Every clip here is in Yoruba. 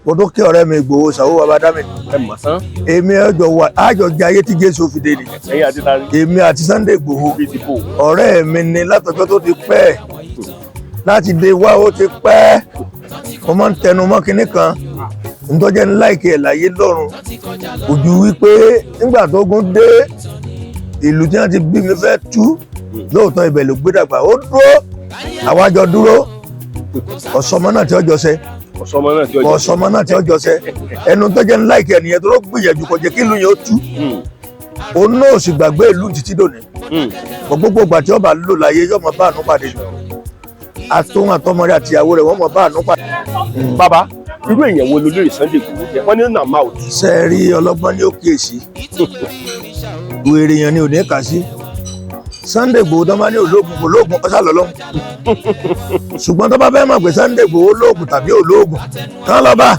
kó tó kí ọ̀rẹ́ mi Ìgbòho Ṣàwó Babádámì. ẹ mọ̀ tán. èmi àjọ jẹ ayé tí Jésù fi dé ni. ẹ̀yin àti tani. èmi àti Sunday Ìgbòho ọ̀rẹ́ mi ni látọjọ́ tó ti pẹ́ láti dé wá ó ti pẹ́ mo máa ń tẹnu mọ́ kinní kan ntọ́jẹ́ ńlá ìkẹ́ láyé lọ́run ojú wípé nígbà tó gún dé ìlú tí wọ́n ti bí mi fẹ́ tú lóòótọ́ ibẹ̀ ló gbé dàgbà ó dúró àwa jọ dúró ọ̀sọ́mọ náà tí ọjọ́ sẹ́ ọ̀sọ́mọ náà tí ọjọ́ sẹ́ ẹnu tọ́jẹ́ ńlá ìkẹ́ nìyẹn tó ló gbìyànjú kó jẹ́ kí ìlú yẹn ó tú òun náà sì gbàgbé ìlú títí dòní gbogbo ìgbà tí ọba lò láyé yọmọ bá àánú pàdé àtòun àtọmọdé àtìyàwó rẹ̀ wọ́n mọ bá àánú pàdé. bàbá irú èèyàn wo lolóyè Sunday Igboho jẹ́ wọ́n ní nà máa ò. sẹ́ẹ̀rí ọlọ́gbọ́n ní ó kíyèsí wèrè yẹn ni ò ní kà sí Sunday Igboho tó bá ní olóògùn ọ̀sà lọ́lọ́hún ṣùgbọ́n tó bá fẹ́ mọ̀ pé Sunday Igboho olóògùn tàbí olóògùn kán lọ́ba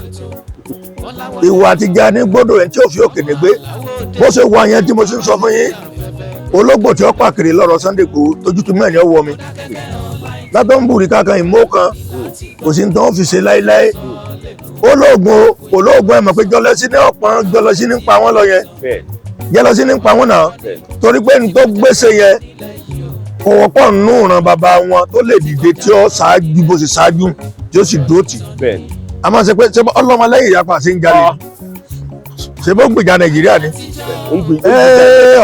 ìwà àtijọ́ ní gbọ́dọ̀ ẹ̀ tí ò fi òkèdè gbé bó ṣe wà yẹn tí mo ṣe ń sọ fún yín olóògbò tí ó pàkiri lọ́rọ̀ Sunday Igboho tójú tó mẹ́rin ọwọ́ mi látọ̀ ń bùrí kankan ìmọ̀ kan kò sí ní tán fi ṣe láéláé olóògùn ẹ̀ mọ̀ pé jọlọ́sí ní ọ̀pọ̀n jọlọ́sí ní pa wọ́n lọ yẹn jọlọ́sí ní pa wọ́n náà torí pé ní tó gbèsè yẹn kò wọ́pọ̀ nínú ìran bàbá wọn tó lè dìde tí ó ṣáájú bó ṣe ṣáájú tí ó sì dúró tì a máa ṣe pé ṣe ọlọ́mọ lẹ́yìn ìyapa ṣe ń jalè ṣe bó gbèjà Nàìjíríà ni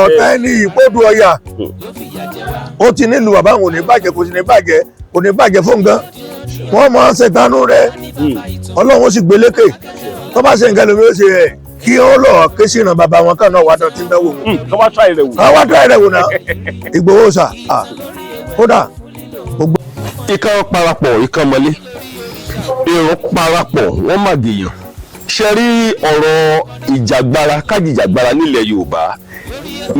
ọ̀tá ẹni ìpódù ọ̀yà ó ti nílùú bàbá wọn ò ní bàjẹ́ kò ní bàjẹ́ fún nǹkan wọ́n máa ń ṣètánú rẹ̀ Ọlọ́run sì gbélékè tó bá ṣe nǹkan lómi ó ṣe rẹ̀ kí ó lọ ké sí ìran bàbá wọn kan náà wà dán tí ń dánwò. kọ́ wá tíráì rẹ̀ wò. wá tíráì rẹ̀ wò náà Ìgbòho ṣá kódà. ikán parapọ̀ ikán mọ́lé èrò parapọ̀ wọ́n má gèèyàn ṣe rí ọ̀rọ̀ ìjàgbara kájìjàgbara nílẹ̀ Yorùbá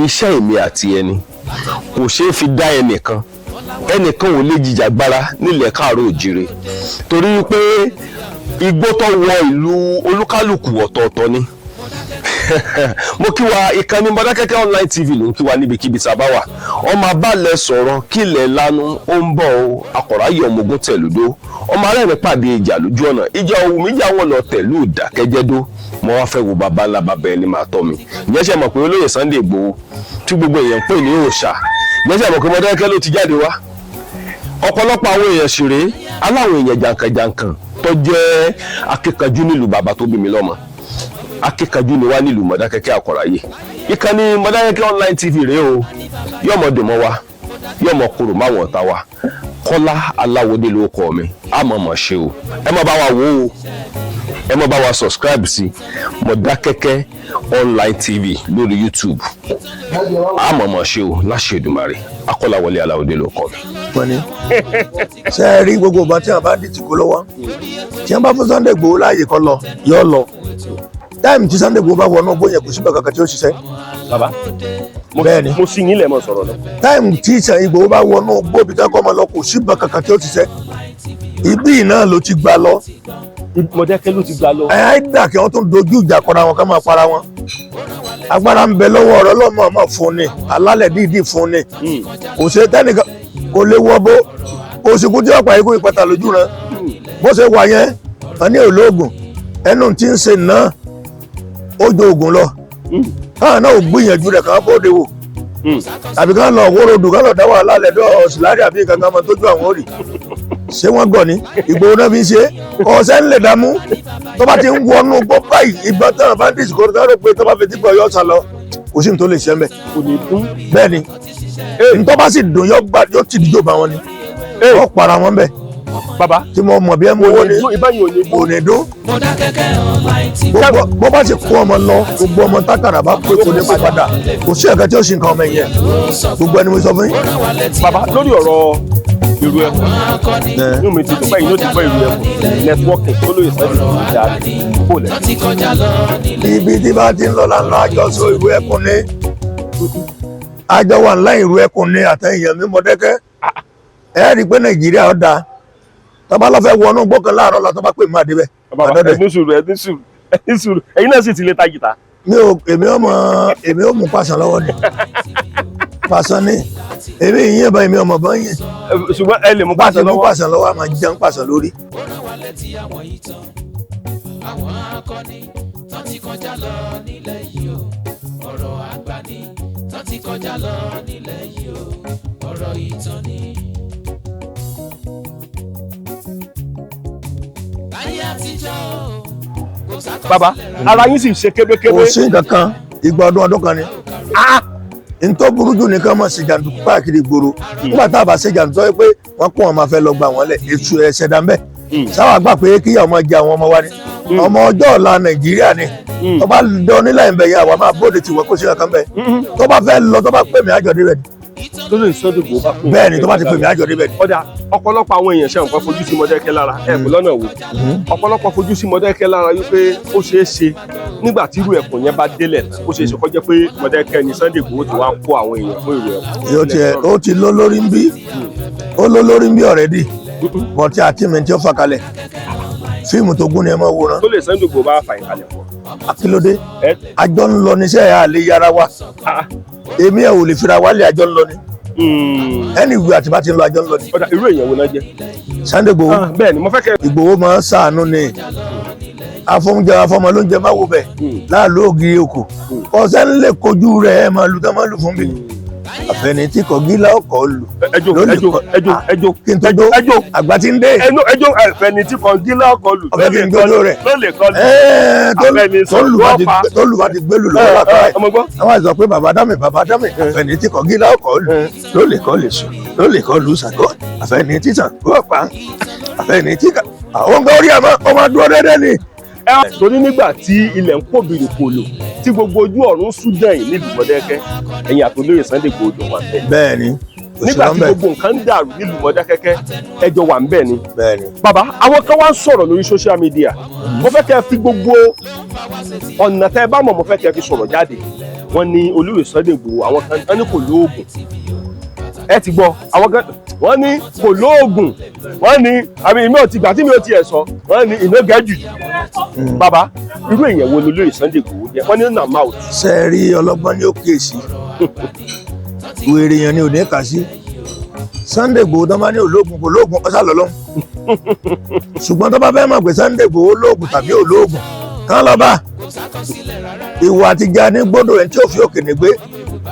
iṣẹ́ èmi àti ẹni kò ṣeé fi dá ẹnìkan ò lè jìjàgbara nílẹ̀ Káàárọ̀ Oòjíire torí pé igbó tó wọ ìlú olúkálùkù ọ̀tọ̀ọ̀tọ̀ ni mo kí wa ìkànnì Mọdákẹ́kẹ́ online tv ló ń kí wa níbikíbi tá a bá wà ọmọ abálẹ̀ sọ̀rọ̀ kílẹ̀ lanu ó ń bọ̀ o akọ̀ráyè ọmọogun tẹ̀lúdó ọmọ arẹ́rìn pàdé ìjà lójú ọ̀nà ìjà òwú mi jà wọn lọ tẹ̀lú ìdákẹ́jẹ́dó mo wá fẹ́ wo bàbá ńlá bàbá ẹni máa tọ́ mi ìyẹn ṣe mọ̀ pé olóyè Sunday Igboho tí gbogbo èèyàn pè ní òòṣà ìyẹn ṣe mọ̀ pé Mọdákẹ́kẹ́ ló ti jáde wá ọ̀pọ̀lọpọ̀ àwọn èèyàn ṣeré aláwọn èèyàn jàǹkànjàǹkàn tó jẹ́ akíkanjú nílùú bàbá tó bí mi lọ́mọ akíkanjú ni wá nílùú Mọdákẹ́kẹ́ Àkọ̀ráyè ìkànnì Mọdákẹ́kẹ́ online tv rèé o yọmọ dèmọ wa yọmọ kúrò máwọn ọ̀tá wa Kọ́lá Aláwọdé ló kọ mi àmọ̀mọ̀ ṣe o ẹ má bá wa wò ó ẹ má bá wa subscribe sí Mọdákẹ́kẹ́ online tv lórí YouTube àmọ̀mọ̀ ṣe o láṣẹ Èdùmàrè Akọ́láwọlé Aláwọdé ló kọ mi. wọ́n ní ṣe é rí gbogbo ìgbà tí wọ́n bá dì tìkó lọ́wọ́ tí wọ́n bá fún Sunday Igboho láàyè kan lọ yọ lọ táìmù tí Sunday Igboho bá wọnú bóyá kò síbẹ̀ kankan tí ó ṣiṣẹ́. bàbá bẹ́ẹ̀ni mo sì yín lẹ̀ mọ́ sọ̀rọ̀ lọ. táìmù tí Igboho bá wọnú bóbi kẹ́kọ̀ọ́ máa lọ kò síbẹ̀ kankan tí ó ṣiṣẹ́ ibi náà ló ti gbà lọ. Mọdákẹ́kẹ́ ló ti gbà lọ. àìdá kí wọ́n tún dojú ìjà kọ́ra wọn ká máa para wọn agbára ń bẹ lọ́wọ́ ọ̀rọ̀ lọ́mọ ọmọ fún ni alálẹ̀ dídì fún ni kò ṣe tẹ́nìkan kò lè wọ́ bó òsìkú tí ọ̀pá ikú ìpẹ́ta lójú rẹ̀ bó ṣe wà yẹn wọn ní olóògùn ẹnu tí ń ṣe náà ó jọ ògùn lọ káwọn náà ò gbìyànjú rẹ̀ káwọn bóde wò tàbí káwọn lọ wórodù káwọn lọ dá wàhálà lẹ́dọ̀ ọ̀sìlárí àbí kankan mọ́ tójú àwọn òrì ṣé wọ́n gọ̀ ní Ìgbòho náà fi ń ṣe ọ̀sẹ̀ ń lè dààmú tó bá ti ń wọnú gbọ́ báyìí ìgbà táwọn bandits kò tó rò pé tó bá fi tí gbọ́ yọ sá lọ kò sí ní tó lè ṣe mẹ́. kò ní dún. bẹ́ẹ̀ ni ntọ́ bá sì dùn yọ ti dìjọ́ bá wọn ni wọ́n para wọn bẹ́ẹ̀. bàbá tí mo mọ̀ bí ẹ mú owó ni kò ní dún. bó bá ti kó ọmọ lọ gbogbo ọmọ tákàrà bá pé kò ní kó padà kò sí ẹ̀ka tí ó ṣe nǹkan ọmọ yẹn gbogbo ẹni mo sọ fún yín. bàbá lórí ọ̀rọ̀ ìrù ẹkùn inú mi ti dúpẹ́ yìí ló ti gbọ́ ìrù ẹkùn nẹ́tíwọ́ọ̀kì tó lóye sẹ́yìn ìjà kò lẹ̀. ibi tí bá ti ń lọ lánàá àjọsọ ìrù ẹkùn ní àjọ wà ńlá ìrù ẹkùn ní àtẹ̀yìn mi Mọdákẹ́kẹ́ ẹ rí i pé Nàìjíríà ó dáa tọ́ba lọ́fẹ́ wọnú gbọ́kàn láàárọ̀ la tọ́ba pè má débẹ̀. ẹni sùúrù ẹ̀yin náà sì ti lè ta jìtá. èmi ò mú pàṣán lọ́wọ́ ni pàṣán ni èmi ìyẹn bá èmi ọmọ bá yẹn. ṣùgbọ́n ẹ lè mú pàṣán lọ́wọ́. pàṣán lọ́wọ́ a máa jẹun pàṣán lórí. àwọn akọni tán ti kọjá lọ nílẹ̀ yìí o ọ̀rọ̀ àgbà ni tán ti kọjá lọ nílẹ̀ yìí o ọ̀rọ̀ ìtàn ni. láyé àtijọ́ kò sákọsílẹ̀ bàbá ara yín sì ṣe kébékébé. kò sí nǹkan kan ìgbà ọdún kan ni n tó burú jù nìkan mọ̀ sí jàǹdùkú káàkiri ìgboro nígbà tá a bá ṣe jàǹdùkú tó yẹ pé wọ́n kó wọn máa fẹ́ lọ gba wọn lẹ̀ ètò ẹ̀ṣẹ̀ dánbẹ́ sáwà gbà pé kíyà ọmọ jẹ àwọn ọmọ wa ni ọmọ ọjọ́ ọ̀la Nàìjíríà ni tó bá dán nílẹ̀ ìbẹ̀ yẹn àwa máa bóde tiwọ́ kó sí kankan bẹ́ẹ̀ tó bá fẹ́ lọ tó bá pè mí àjọ débẹ̀ tó lè Sunday Igboho bá pè. bẹ́ẹ̀ ni tó bá ti pè mí àjọ débẹ̀. ọ̀dà ọ̀pọ̀lọpọ̀ àwọn èèyàn ṣe nǹkan fojú sí Mọdákẹ́kẹ́ lára ẹ̀kú lọ́nà wo ọ̀pọ̀lọpọ̀ fojú sí Mọdákẹ́kẹ́ lára wípé ó ṣeé ṣe nígbà tí irú ẹ̀kún yẹn bá délẹ̀ ó ṣeé ṣe kó jẹ́ pé Mọdákẹ́kẹ́ ni Sunday Igboho ti wá kó àwọn èèyàn fún ìrù ẹ̀kún. ó ti lọ lórí ń bí ó lọ lórí ń bí already bọ́ tí àti mi tí ó fà kalẹ̀ fíìmù tó gún ni ẹ máa wòran. tó lè Sunday Igboho bá fà ìkàlẹ̀ fún. akílódé àjọ ń lọ níṣẹ́ ẹ̀ àlè yára wa èmi ẹ̀ ò lè fira wálé àjọ ń lọ ni ẹni ìwé àti bá ti ń lọ àjọ ń lọ ni. ọ̀dà irú èèyàn wo náà jẹ́. Sunday Igboho bẹ́ẹ̀ ni mo fẹ́ kẹ́. Ìgbòho máa ń ṣàánú ni afọmọjẹ afọmọ ló ń jẹ máwo bẹ láàlú ògiri òkò ọsẹ ń lè kojú rẹ ẹ máa lu tán máa lù fún mi àfẹni tí kò gíla ọkọ lù ẹjọ kí n tó jó àgbà tí ń dé ẹjọ àfẹni tí kò gíla ọkọ lù ọbẹ kí n tó jó rẹ tó lù bá ti gbé lù lọ́wọ́ látọ̀ ẹ̀ àwọn àìsàn pé bàbá dámì àfẹni tí kò gíla ọkọ lù ló lè kọ́ lè sùn ló lè kọ́ lù sàkó àfẹni tí sàn kó pa àfẹni tí àwọn nǹkan orí àmọ́ ọmọ dúró déédéé ni. torí nígbà tí ilẹ̀ ń kó bìrì kòlò tí gbogbo ojú ọ̀run sún dẹ̀yìn nílùú Mọdákẹ́kẹ́ ẹ̀yìn àtòlóyè Sunday Igboho jọ wà bẹ́ẹ̀. bẹ́ẹ̀ ni nígbà tí gbogbo nǹkan ń dàrú nílùú Mọdákẹ́kẹ́ ẹjọ́ wà ń bẹ́ẹ̀ ni. bẹ́ẹ̀ ni. bàbá àwọn kan wá ń sọ̀rọ̀ lórí social media mo fẹ́ kẹ́ ẹ fi gbogbo ọ̀nà tẹ́ ẹ bá mọ̀ mo fẹ́ kẹ́ ẹ fi sọ̀rọ̀ jáde wọ́n ní olóyè Sunday Igboho àwọn kan ní kò lóògùn ẹ ti gbọ́ àwọn kan wọ́n ní kò lóògùn wọ́n ní àmì ìmọ̀ ti gbà tí mi ò tiẹ̀ sọ wọ́n ní ìná gẹ́jù bàbá irú èèyàn wo lolóyè Sunday Igboho jẹ́ wọ́n ní nà máa. ṣe é rí ọlọ́gbọ́n ní ó kíyèsí wèrè èèyàn ni ò ní kà sí Sunday Igboho tó bá ní olóògùn kò lóògùn ọ̀sà lọ́lọ́ ṣùgbọ́n tó bá fẹ́ mọ̀ pé Sunday Igboho olóògùn tàbí olóògùn kán lọ bá ìwà àtijọ́ ní gbọ́dọ̀ ẹ̀ tí ò fi òkè ní gbé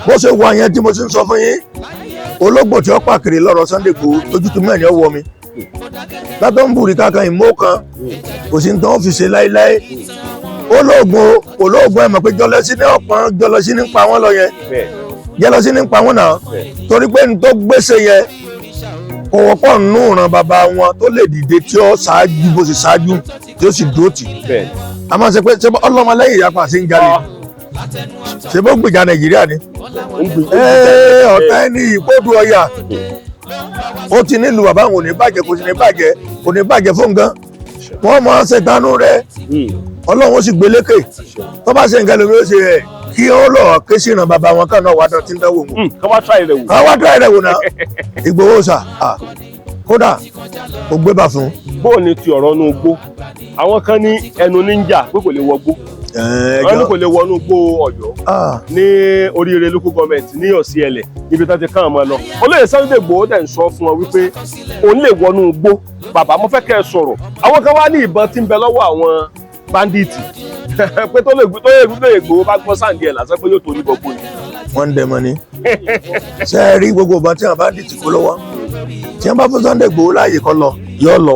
bó ṣe wà yẹn tí mo ti ń sọ fún yín ológbò tí ó pàkiri lọ́rọ̀ Sunday Igboho tójútùú mẹ́rin ọwọ́ mi látọ̀ ń bùrí kankan ìmọ̀ kan kò sí ní tán fi ṣe láéláé olóògùn ẹ̀ mọ̀ pé jọlọ́sí ní ọ̀pọ̀n jọlọ́sí ní pa wọ́n lọ yẹn jọlọ́sí ní pa wọ́n náà torí pé ní tó gbèsè yẹn kò wọ́pọ̀ nínú ìran bàbá wọn tó lè dìde tí ó ṣáájú bó ṣe ṣáájú tí ó sì dúró tì a máa ṣe pé ọlọ́mọlẹ́yìn ìyapa àti ń jalè ṣe bó gbèjà Nàìjíríà ni ọ̀tá ẹni ìkódù ọ̀yà ó ti nílùú bàbá àwọn ò ní bàjẹ́ kò ní bàjẹ́ fún gan wọ́n máa ń ṣètánú rẹ̀ Ọlọ́run ó sì gbé lékè tó bá ṣe nǹkan lómi ó ṣe rẹ̀ kí ó lọ ké sí ìran bàbá wọn kan náà wà tí ń dánwò wọn. káwá tíráì rẹ̀ wò náà Ìgbòho sà kódà kò gbé bà fún. bóò ni ti ọ̀rọ̀ inú igbó àwọn kan ní ẹnu níjà pé kò lè wọgbó wọ́n ní kò lè wọnú igbó Ọ̀yọ́ ní Oríire local government ní Ọ̀síẹ̀lẹ̀ níbi tó ti kàn mọ́ lọ olóyè Sunday Igboho dẹ̀ ń sọ fún wọn wípé òun lè wọnú igbó bàbá mo fẹ́ kẹ́ ẹ sọ̀rọ̀ àwọn kan wá ní ìbọn tí ń bẹ lọ́wọ́ àwọn bandits pé tó lè Igboho bá gbọ́ sáǹdì ẹ̀ lásán pé yóò tó ní gbogbo ni. wọ́n ń dẹmọ ni ṣe é rí gbogbo ìbọn tí àwọn bandits kó lọ́wọ́ tí wọ́n bá fún Sunday Igboho láàyè kọ́ lọ yọ lọ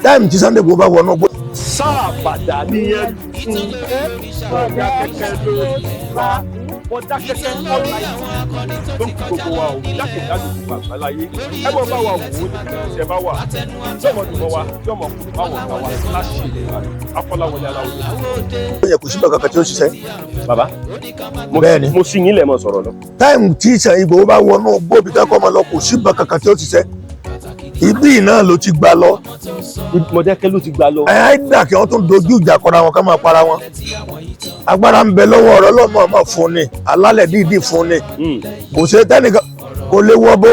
táìmù tí Sunday Igboho bá wọnú igbó. sáà bàdà nìyẹn fún Mọdákẹ́kẹ́ ló bá Mọdákẹ́kẹ́ online ló ń gbogbo wa o jákèjádò gbogbo àgbáláyé ẹ bọ́ bá wa wò ó níbi tí ẹ bá wà jọmọdúnmọ́ wa jọmọkùnrin báwọn ọ̀gá wa láṣẹ Afọláwọlé Aláwọ̀dé. ó yẹ kò síbẹ̀ kankan tí ó ṣiṣẹ́. bàbá bẹ́ẹ̀ni mo sì yín lẹ̀ mọ́ sọ̀rọ̀ lọ. táìmù tí Ìgbòho bá wọnú gbòbí kẹ́kọ̀ọ́ máa lọ kò síbẹ̀ kankan tí ó ṣiṣẹ́ ibi náà ló ti gbà lọ. Mọdákẹ́kẹ́ ló ti gbà lọ. àìdá kí wọ́n tún dojú ìjà kọra wọn ká máa para wọn. agbára ń bẹ lọ́wọ́ ọ̀rọ̀ lọ́mọ ọmọ fún ni alálẹ̀ dídì fún ni kò ṣe tẹ́nìkan kò lè wọ́ bó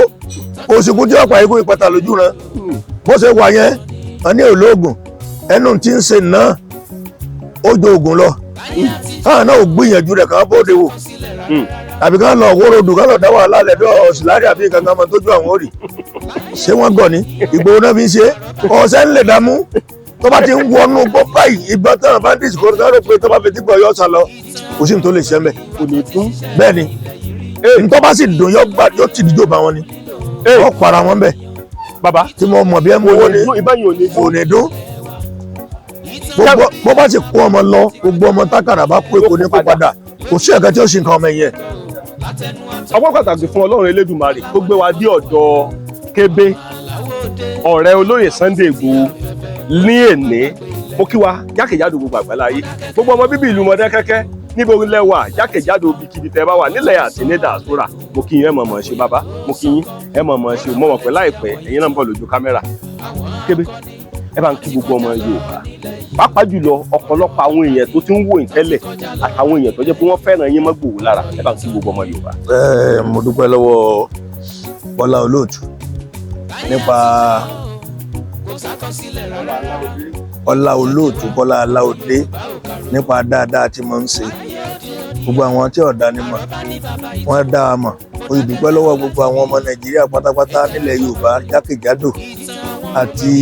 kò sì kú tí ọ̀pá ikú ìpàtà lójú rẹ̀ bó ṣe wà yẹn wọn ní olóògùn ẹnu tí ń ṣe náà ó jo oògùn lọ káwọn náà ò gbìyànjú rẹ̀ káwọn bóde wò tàbí káwọn lọ wórodù káwọn lọ dá wàhálà lẹ́dọ̀ ọ̀sìlárí àbí kankan máa tójú àwọn òrì ṣé wọ́n gọ̀ ní Ìgbòho náà fi ń ṣe ọ̀sẹ̀ ń lè dààmú tó bá ti ń wọnú gbọ́ báyìí ìbọn táwọn bandits kò rò pé tó bá fi dípò yọ sá lọ kò sí ní tó lè ṣe mẹ́. kò ní dún. bẹ́ẹ̀ ni ntọ́ bá sì dùn yóò ti dìjọ́ bá wọn ni wọ́n para wọn bẹ́ẹ̀. bàbá tí mo mọ̀ bí ẹ mú owó ni kò ní dún. bó bá sì kó ọmọ lọ gbogbo ọmọ tákàrà bá kó èkó ní kó padà kò sí ẹ̀ka tí ó sì ń kan ọmọ yẹn. ọpọ́ pàtàkì fún Ọlọ́run Elédùmarè tó gbé wa dé ọ̀dọ̀ Kébé ọ̀rẹ́ olóyè Sunday Igboho ní èní mo kí wa jákèjádò gbogbo àgbáláyé gbogbo ọmọ bíbí ìlú Mọdákẹ́kẹ́ níbo lẹ́wà jákèjádò ibikíbi tẹ́ bá wà nílẹ̀ àti ní dàsúrà mo kí yín ẹ mọ̀mọ́ ṣe bàbá mo kí yín ẹ mọ̀mọ́ ṣe mo mọ̀ pé láìpẹ́ ẹ̀yin náà ń bọ̀ lójú kámẹ́rà Kébé ẹ bá ń kí gbogbo ọmọ Yorùbá pàápàá jùlọ ọ̀pọ̀lọpọ̀ àwọn èèyàn tó ti ń wò yín tẹ́lẹ̀ àtàwọn èèyàn tó jẹ́ pé wọ́n fẹ́ràn yín mọ́ Igboho lára ẹ bá ń kí gbogbo ọmọ Yorùbá. mo dúpẹ́ lọ́wọ́ Bọ́lá Olóòtú nípa Ọlá Olóòtú Bọ́lá Aláòdé nípa dáadáa tí mo ń ṣe gbogbo àwọn tí ọ̀dà ni mọ̀ wọ́n dá a mọ̀ mo dúpẹ́ lọ́wọ́ gbogbo àwọn ọmọ Nàìjíríà pátápátá nílẹ̀ Yorùbá jákèjádò àti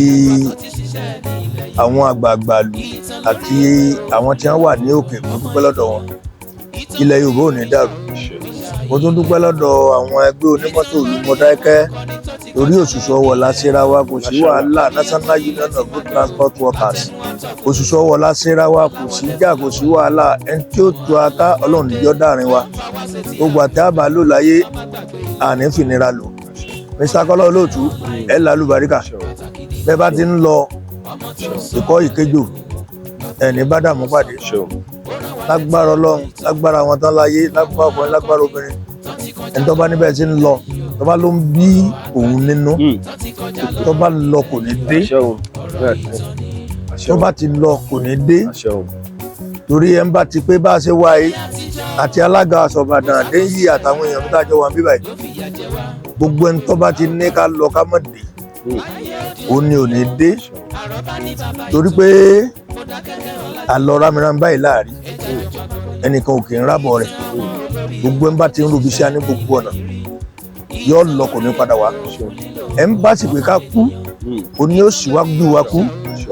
àwọn àgbààgbà ìlú àti àwọn tí wọ́n wà ní òkè mo dúpẹ́ lọ́dọ̀ wọn ilẹ̀ Yorùbá ò ní dàrú mo tún dúpẹ́ lọ́dọ̀ àwọn ẹgbẹ́ onímọ́tò ìlú Mọdákẹ́kẹ́ torí òṣùṣù ọwọ́ láṣẹ́ra wa kò sí wàhálà National Union of Road Transport Workers òṣùṣù ọwọ́ láṣẹ́ra wa kò sí ìjà kò sí wàhálà ẹni tí ó tu aká Ọlọ́run níjọ́ dárin wa gbogbo àti àbá lò láyé àní fìnira lò Mr. Kọ́lá Olóòtú ẹ̀ lálùbáríkà bẹ́ẹ̀ bá ti ń lọ ìkọ́ ìkejò ẹni bá dààmú pàdé lágbára Ọlọ́run lágbára àwọn tán láyé lágbára ọkùnrin lágbára obìnrin ẹni tó bá níbẹ̀ tí ń lọ tó bá ló ń bí òun nínú tó bá lọ kò ní dé tó bá ti lọ kò ní dé torí ẹ ń bá ti pé bá a ṣe wáyé àti alága Ìbàdàn Adéyí àtàwọn èèyàn tó dájọ́ wà bíbáyìí gbogbo ẹni tó bá ti ní ká lọ ká mọ̀ dé òun ni ò ní dé torí pé àlọ́ rámìrámì báyìí láàrin ẹnìkan ò kì í rábọ̀ rẹ̀ gbogbo ẹ̀ ń bá ti ń rubi iṣẹ́ ní gbogbo ọ̀nà yóò lọ kò ní padà wá ẹ̀ ń bá sì pé ká kú òní ó sì wá gbé wa kú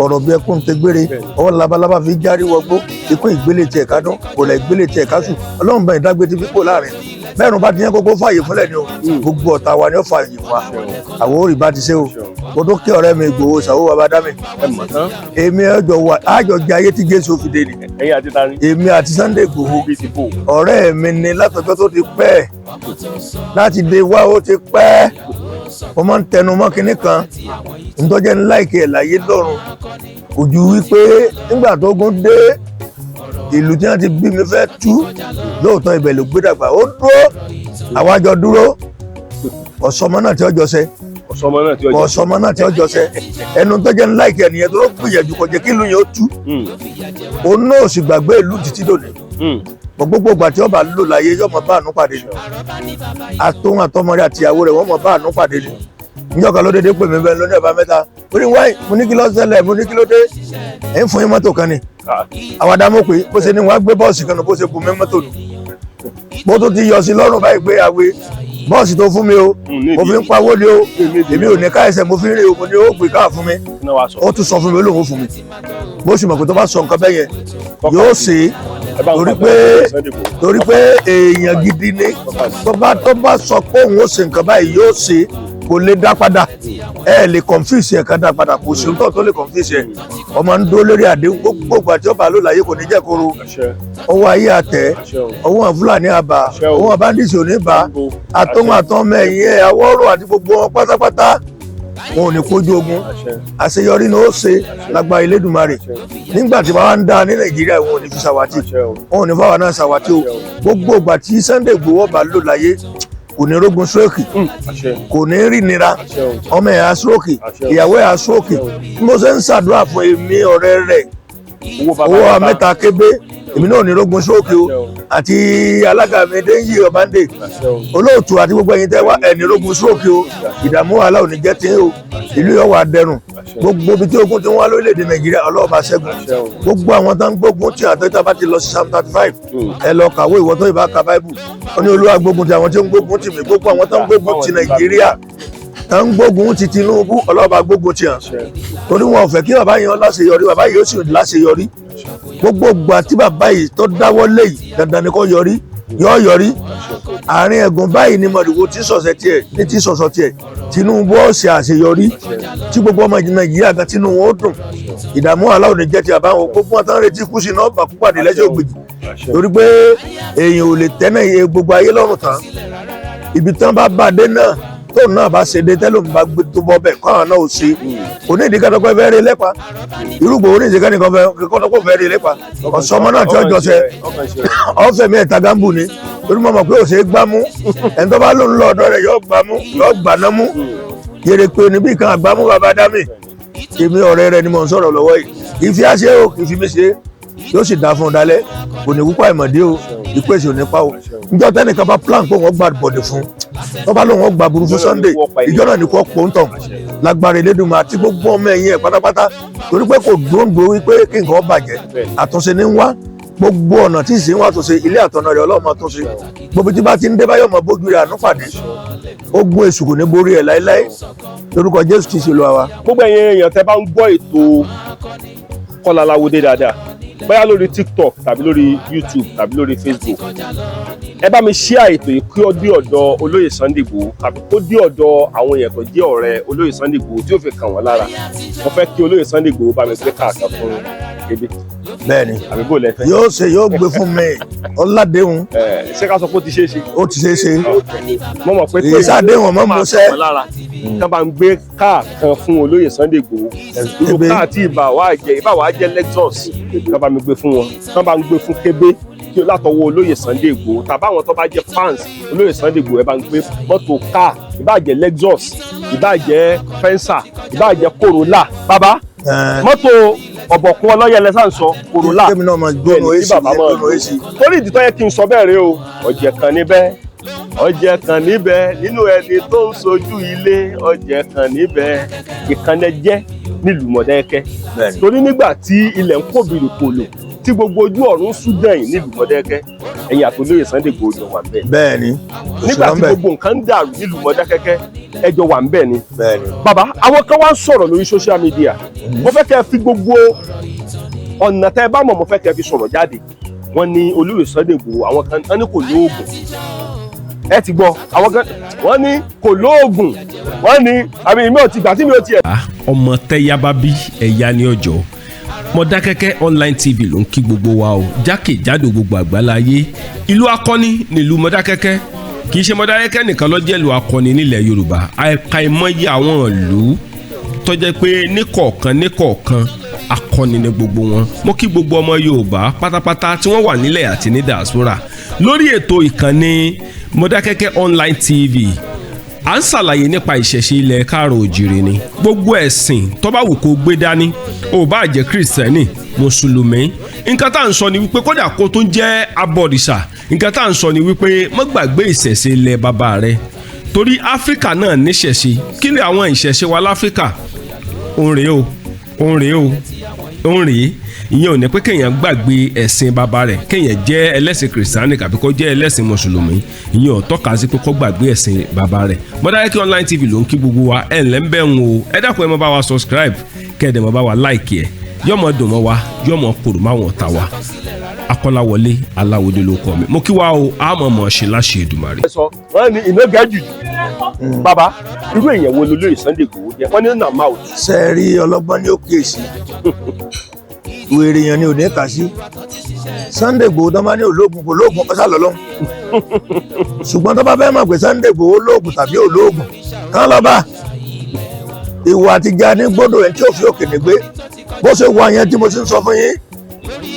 ọ̀rọ̀ bí ẹkún tẹgbére ọwọ́ labalábá fi járí wọgbó ikú ìgbélé tiẹ̀ ká dán kò lẹ̀ ìgbélé tiẹ̀ ká sùn Ọlọ́run bá ìdágbé ti fipò láàrin bẹ́ẹ̀rù bá ti yẹn kókó fààyè fúnlẹ̀ ni o gbogbo ọ̀tá wa ni ó fààyè fún wa àwọn òrì bá ti ṣe o kò tó kí ọ̀rẹ́ mi Ìgbòho ṣàwó bàbá dá mi èmi ẹjọ wà ájọ jẹ ayé tí Jésù fi dé ni èmi àti Sunday Igboho ọ̀rẹ́ mi ni látọjọ́ tó ti pẹ́ láti dé wá ó ti pẹ́ mo máa ń tẹnu mọ́ kinní kan ntọ́jẹ́ ńlá ìkẹ́ ẹ̀ láyé lọ́run kò ju wípé nígbà tó gún dé ìlú tí wọ́n ti bí mi fẹ́ tú lóòótọ́ ibẹ̀ ló gbé dàgbà ó dúró àwájọ dúró ọ̀sọ́mọ náà tí ó jọ sẹ́ ọ̀sọ́mọ náà tí ó jọ sẹ́ ẹnu tọ́jẹ́ ńlá ìkẹ́ nìyẹn tó gbìyànjú kọjá kí ìlú yẹn ó tú òun náà sì gbàgbé ìlú títí lónìí gbogbo ìgbà tí ọba lò láyé yóò mọ bá àánú pàdé ni àtòun àtọmọdé àtìyàwó rẹ̀ wọ́n mọ bá àánú pàdé ni níjọ́ kan ló dédé pè mí bẹ́ẹ̀ lónìí ẹ̀bá mẹ́ta ó ní wáyé mo ní kí ló ṣẹlẹ̀ mo ní kí ló dé ẹ̀ ń fún yín mọ́tò kan ni àwàdà mọ̀ pé bó ṣe ní wọ́n á gbé bọ́ọ̀sì kan nù bó ṣe kù mí mọ́tò nù bó tó ti yọ sí lọ́rùn báyìí pé àwẹ̀ bọ́ọ̀sì tó fún mi o mo fi ń pawó ni o èmi ò ní ká ẹsẹ̀ mo fi ń rìn o mo ní ó gbé káà fún mi ó tún sọ fún mi ó lòun fún mi bó sì mọ̀ pé tó bá sọ nǹkan bẹ́yẹn yóò ṣe torí pé èèyàn gidi ni tó bá sọ pé òun ó ṣe nǹkan báyìí yóò ṣe kò lè dá padà ẹ lè confuse ẹ ká dá padà kò sí nǹkan tó lè confuse ẹ ọmọ ń dúró lórí àdéhùn gbogbo àti ọba ló láyé kò ní jẹ́ kóró ọwọ́ ayé àtẹ ọwọ́ Fúlàní àbá ọwọ́ bandits òní bá àtọ́hún àtọ́mọ ẹ̀yìn ẹ̀ àwọ̀rò àti gbogbo wọn pátápátá wọn ò ní kójú ogun àṣeyọrí ni ó ṣe lágbára Elédùmarè nígbà tí wọ́n ń dá ní Nàìjíríà wọn ò ní fi ṣàwátì wọn ò ní fáwọn náà ṣàwátì o gbogbo ìgbà tí Sunday Igboho bá lò láyé kò ní rógun stroke kò ní rí nira ọmọ ẹ̀ á stroke ìyàwó ẹ̀ á stroke bí mo ṣe ń ṣàdúrà fún èmi ọ̀rẹ́ rẹ̀ owó mẹ́ta Kébé èmi náà ní rógun stroke o àti alága mi Adéyí Ọbándé Olóòtú àti gbogbo ẹ̀yin tẹ́ wá ẹ̀ ní rógun stroke o ìdààmú wàhálà ò ní jẹ́ tí o ìlú yóò wà dẹrùn gbogbo ibi tí ogun ti wá lórílẹ̀‐èdè Nàìjíríà Ọlọ́run bá ṣẹ́gun gbogbo àwọn tó ń gbógun tí àtẹ́tà bá ti lọ sí Psalm 35 ẹ lọ kàwé ìwọ tó ìbá ka Bible ó ní Olúwa gbógun ti àwọn tí ń gbógun tì mí gbogbo àwọn tó ń gbógun ti Nàìjíríà tá ń gbógun ti Tinubu ọlọ́ba gbógun ti hàn torí wọn ò fẹ́ kí bàbá yẹn láṣeyọrí bàbá yìí ó sì láṣeyọrí gbogbo ìgbà tí bàbá yìí tó dáwọ́ lé yìí dandan ni kó yọrí àárín ẹ̀gùn báyìí ni mọ̀dùkú tí sọ̀sẹ̀ tiẹ̀ ní tí sọ̀sọ̀ tiẹ̀ Tinubu ó ṣe àṣeyọrí tí gbogbo ọmọ Nàìjíríà gan Tinubu ó dùn ìdààmú aláwọ̀ ní jẹ́ ti àbáwọn gbogbo wọn tán retí kú sí náà bàkú pàdé lẹ́sẹ̀ ògbèjì torí pé èèyàn ò lè tẹ́nà gbogbo ayé lọ́rùn tán ibi tán bá bá dé náà tóun náà bá ṣe dé tẹ́lómi bá gbé tó bọ́ bẹ́ẹ̀ káwọn náà ò ṣe onídìíkàtọ́kọ́ fẹ́ rí lépa irúgbò onídìíkàtọ́kọ́ fẹ́ rí lépa ọ̀sọ́mọ náà tí ọjọ́ ṣe ọ̀fẹ̀mí ẹ̀ta gambu ni torí mọ̀ pé òṣèré gbámú ẹni tó bá lóun lọ ọ̀dọ̀ rẹ̀ yóò gbaná mú yèrè pé níbí kan àgbámú bàbá dámì èmi ọ̀rẹ́ rẹ̀ ni mò ń sọ̀rọ̀ lọ́wọ́ yìí kì í fi àṣẹ o kì í fi mí ṣe yóò sì dá fún un dalẹ̀ kò ní púpọ̀ ìmọ̀dé o ìpèsè ò ní pa o níjọ́ tẹ́nìkan bá plan pé wọ́n gba bọ̀dẹ̀ fún tó bá lóun wọ́n gba burú fún Sunday ìjọ náà ní kò pòǹtàn lágbára Elédùmarè àti gbogbo ọmọ ẹ̀yìn ẹ̀ pátápátá torí pé kò dóńdó wípé kí nǹkan bàjẹ́ àtúnṣe ní wá gbogbo ọ̀nà tí ìsìn wà àtúnṣe ilé àtọ̀nà rẹ̀ Ọlọ́run àtúnṣe gbogbo tí bá ti ń dé báyọ̀ mọ́ bójú rẹ̀ àánú pàdé ogun èṣù kò ní borí ẹ̀ láéláé lórúkọ Jésù kìí ṣe lọ wa. gbogbo ẹ̀yin èèyàn tẹ́ bá ń gbọ́ ètò Kọ́lá Aláwọdé dáadáa bóyá lórí TikTok tàbí lórí YouTube tàbí lórí Facebook ẹ bá mi share ètò yìí kí ó dé ọ̀dọ̀ olóyè Sunday Igboho tàbí kó dé ọ̀dọ̀ àwọn èèyàn tó jẹ́ ọ̀rẹ́ olóyè Sunday Igboho tí ó fi kàn wọ́n lára mo fẹ́ kí olóyè Sunday Igboho bá mi gbé káàkiri fún ebi. bẹ́ẹ̀ni àbíbò lẹfẹ. yóò gbé fún mi ọládéhùn. ṣé ká sọ pé ó ti ṣeé ṣe. ó ti ṣeé ṣe. mo mọ̀ pé èyí sàdéhùn ọmọ mọ́ṣẹ́. kán bá ń gbé káà kan fún olóyè Sunday Igboho irú káà tí ìbá wa jẹ́ Lexus kán bá mi gbé fún wọn kán bá ń gbé fún kébé látọwọ́ olóyè Sunday Igboho tàbí àwọn tó bá jẹ́ fans olóyè Sunday Igboho ẹ bá ń gbé mọ́tò káà ìbá jẹ́ Lexus ìbá jẹ́ Fencer ìbá jẹ́ Corolla bàbá mọ́tò ọ̀bọ̀kún ọlọ́yẹ lẹ́sà ń sọ Corolla bẹ́ẹ̀ ni bàbá máa lò torí ìdí tó yẹ kí n sọ bẹ́ẹ̀ rẹ o ọ̀jẹ̀ kan níbẹ̀ nínú ẹni tó ń sojú ilé ọ̀jẹ̀ kan níbẹ̀ ìkànnì jẹ́ nílùú Mọ̀dákẹ́kẹ́ torí nígbà tí ilẹ̀ ń kó bìrìkòlò tí gbogbo ojú ọ̀run Sudan nílùú Mọ̀dákẹ́kẹ́ ẹ̀yìn àtolóyè Sunday Igboho jọ wà ń bẹ̀. bẹ́ẹ̀ni nígbà tí gbogbo nǹkan ń dàrú nílùú Mọ̀dákẹ́kẹ́ ẹjọ wà ń bẹ̀ ni. bàbá àwọn kan wá ń sọ̀rọ̀ lórí social media mo fẹ́ kẹ́ ẹ fi gbogbo ọ̀nà tẹ́ ẹ bá mọ̀ mo fẹ́ kẹ́ ẹ fi sọ̀rọ̀ jáde wọ́n ní olóyè Sunday Igboho àwọn kan ní kò lóògùn ẹ ti gbọ́ àwọn kan wọ́n ní kò lóògùn wọ́n ní àmì mi ò ti gbà tí mi ò tiẹ̀. ọmọ tẹ́yà bá bí ẹ̀yà ní ọjọ́ Mọ̀dákẹ́kẹ́ online TV ló ń kí gbogbo wa o jákèjádò gbogbo àgbáláyé ìlú akọni nílùú Mọ̀dákẹ́kẹ́ kì í ṣe Mọ̀dákẹ́kẹ́ nìkan ló jẹ́ ìlú akọni nílẹ̀ Yorùbá àìmọye àwọn ìlú tó jẹ́ pé níkọ̀ọ̀kan akọni ní gbogbo wọn mo kí gbogbo ọmọ Yorùbá pátápátá tí wọ́n wà nílẹ̀ àti ní diaspora lórí ètò ìkànnì Mọ̀dákẹ́kẹ́ online TV à ń ṣàlàyé nípa ìṣẹ̀ṣe ilẹ̀ káàrọ̀ òjìrì ni gbogbo ẹ̀sìn tó bá wù kó gbé dání ó bá jẹ́ kìrìsìtẹ́nì mùsùlùmí nǹkan tá à ń sọ ni wípé kódà kó tó jẹ́ abọ̀rìṣà nǹkan tá à ń sọ ni wípé má gbàgbé ìṣẹ̀ṣe ilẹ̀ bàbá rẹ torí Áfíríkà náà níṣẹ̀ṣe kí ni àwọn ìṣẹ̀ṣe wa láfíríkà òun rèé ìyẹn ò ní pé kéèyàn gbàgbé ẹ̀sìn bàbá rẹ̀ kéèyàn jẹ́ ẹlẹ́sìn kìrìsìtánì tàbí kó jẹ́ ẹlẹ́sìn mùsùlùmí ìyẹn ò tọ́ka sí pé kó gbàgbé ẹ̀sìn bàbá rẹ̀ Mọ̀dákẹ́kẹ́ online TV ló ń kí gbogbo wa ẹ̀ ńlẹ́ ń bẹ̀ ń o ẹ dákun ẹ mọ́ bá wa subscribe kẹ́ẹ̀dẹ̀ mọ́ bá wa like ẹ̀ yọ̀mọ̀ dùn mọ́ wa yọ̀mọ̀ kòrò máwọn ọ̀tá wa Akọ́láwọlé Aláwọdé ló kọ́ mi mo kí wa o àmọ́ mọ̀ ṣe láṣẹ Èdùmàrè. wọ́n ní iná gẹ́jù bàbá irú èèyàn wo lolóyè Sunday Igboho jẹ́ wọ́n ní nà máa sẹ́ẹ̀rí ọlọ́gbọ́n ní ó kíyèsí wèrè yẹn ni ò ní kà sí Sunday Igboho tó máa ní ológun kò lóògùn ọ̀sà lọ́lọ́hún ṣùgbọ́n tó bá fẹ́ mọ̀ pé Sunday Igboho lóògùn tàbí olóògùn kán lọ́ba ìwà àtijọ́ ní gbọ́dọ̀ ẹ̀ tí ò fi òkèlè gbé bó ṣe wà yẹn tí mo ti ń sọ fún yín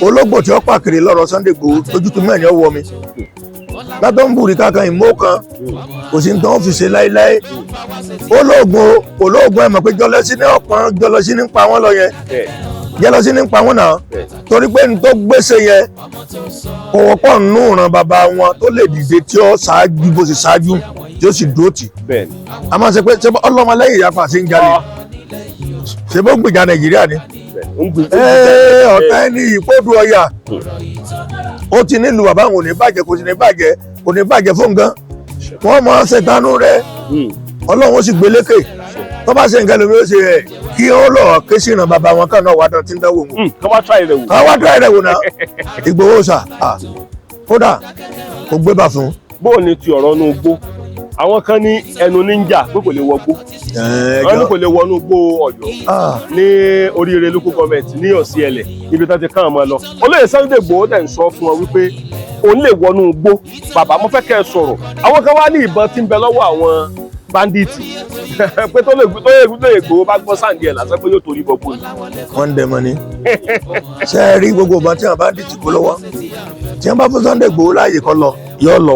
ológbò tí ó pàkiri lọ́rọ̀ Sunday Igboho lójútùú mẹ́rin ọwọ́ mi látọ̀ ń bùrí kankan ìmọ̀ kan kò sí ní tán fi ṣe láéláé olóògùn ẹ̀ mọ̀ pé jọlọsí ní pa wọ́n lọ yẹn jẹlọsí ní pa wọ́n náà torí pé ní tó gbèsè yẹn kò wọ́pọ̀ nínú ìran bàbá wọn tó lè dìde tí ó ṣáájú bó ṣe ṣáájú tí ó sì dúró tì a máa ṣe pé ṣe ọlọ́mọ lẹ́yìn ìyapa ṣe ń jalè ṣe bó ń gbèjà Nàìjíríà ni ọ̀tá ẹni ìpọ́dù ọ̀yà ó ti nílùú bàbá wọn ò ní bàjẹ́ kò sì ní bàjẹ́ fún gan wọ́n máa ṣètánú rẹ̀ Ọlọ́run ó sì gbé lékè tó bá ṣe nǹkan lómi ó ṣe ẹ̀ kí ó lọ ké sí ìran bàbá wọn kan náà wà dán tí ń dánwò wọn. kọ́ wá try rẹ̀ wò. àwọn wá try rẹ̀ wò náà Ìgbòho sà kódà kò gbé bà fún. bó o ní ti ọ̀rọ̀ inú igbó àwọn kan ní ẹnu níjà pé kò lè wọgbó wọn ní kò lè wọnú igbó Ọ̀yọ́ ní oríire local government ní Ọ̀síẹ̀lẹ̀ níbi tó ti kàn án mọ́ lọ. Olóyè Sunday Igboho dẹ̀ ń sọ fún wọn wípé òun lè wọnú igbó. Bàbá mo fẹ́ kẹ́ ẹ sọ̀rọ̀ àwọn kan wá ní ìbọn tí ń bẹ lọ́wọ́ àwọn bandits pé tó lè Igboho bá gbọ́ sáǹdì ẹ̀ lásán pé yóò torí bọ́gbó ni. wọ́n ń dẹmọ ni ṣe é rí gbogbo ọba tí wọn bá dìtì kó lọ́wọ́ tí wọn bá fún Sunday Igboho láàyè kó lọ yóò lọ